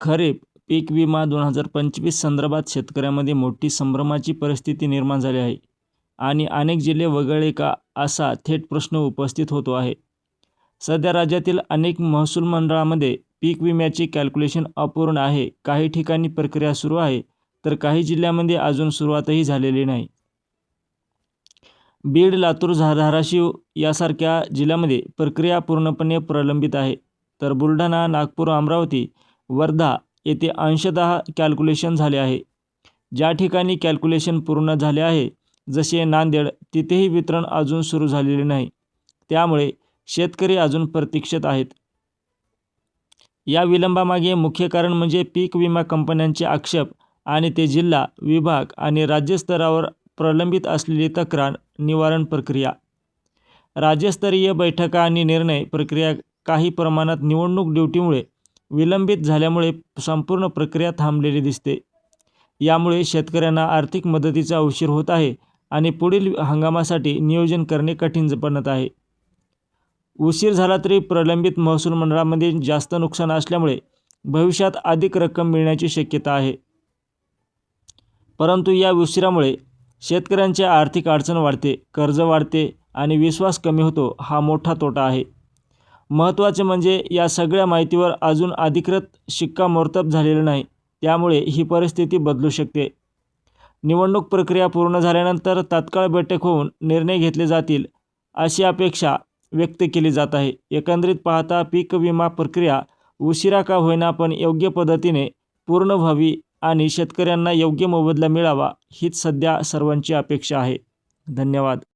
खरीप पीक विमा 2025 संदर्भात शेतकऱ्यांमध्ये मोठी संभ्रमाची परिस्थिती निर्माण झाली आहे आणि अनेक जिल्हे वगळले का असा थेट प्रश्न उपस्थित होतो आहे. सध्या राज्यातील अनेक महसूल मंडळामध्ये पीक विम्याचे कॅल्क्युलेशन अपूर्ण आहे. काही ठिकाणी प्रक्रिया सुरू आहे तर काही जिल्ह्यांमध्ये अजून सुरुवातही झालेली नाही. बीड, लातूर, धाराशिव यासारख्या जिल्ह्यांमध्ये प्रक्रिया पूर्णपणे प्रलंबित आहे. तर बुलढाणा, नागपूर, अमरावती, वर्धा येथे अंशतः कॅल्क्युलेशन झाले आहे. ज्या ठिकाणी कॅल्क्युलेशन पूर्ण झाले आहे जसे नांदेड, तिथेही वितरण अजून सुरू झालेले नाही. त्यामुळे शेतकरी अजून प्रतीक्षेत आहेत. या विलंबामागे मुख्य कारण म्हणजे पीक विमा कंपन्यांचे आक्षेप आणि ते जिल्हा, विभाग आणि राज्य स्तरावर प्रलंबित असलेली तक्रार निवारण प्रक्रिया. राज्यस्तरीय बैठका आणि निर्णय प्रक्रिया काही प्रमाणात निवडणूक ड्युटीमुळे विलंबित झाल्यामुळे संपूर्ण प्रक्रिया थांबलेली दिसते. यामुळे शेतकऱ्यांना आर्थिक मदतीचा उशीर होत आहे आणि पुढील हंगामासाठी नियोजन करणे कठीण बनत आहे. उशीर झाला तरी प्रलंबित महसूल मंडळामध्ये जास्त नुकसान असल्यामुळे भविष्यात अधिक रक्कम मिळण्याची शक्यता आहे. परंतु या उशिरामुळे शेतकऱ्यांची आर्थिक अडचण वाढते, कर्ज वाढते आणि विश्वास कमी होतो. हा मोठा तोटा आहे. महत्त्वाचे म्हणजे या सगळ्या माहितीवर अजून अधिकृत शिक्कामोर्तब झालेलं नाही. त्यामुळे ही परिस्थिती बदलू शकते. निवडणूक प्रक्रिया पूर्ण झाल्यानंतर तात्काळ बैठक होऊन निर्णय घेतले जातील अशी अपेक्षा व्यक्त केली जात आहे. एकंदरीत पाहता पीक विमा प्रक्रिया उशिरा का होईना पण योग्य पद्धतीने पूर्ण व्हावी आणि शेतकऱ्यांना योग्य मोबदला मिळावा हीच सध्या सर्वांची अपेक्षा आहे. धन्यवाद.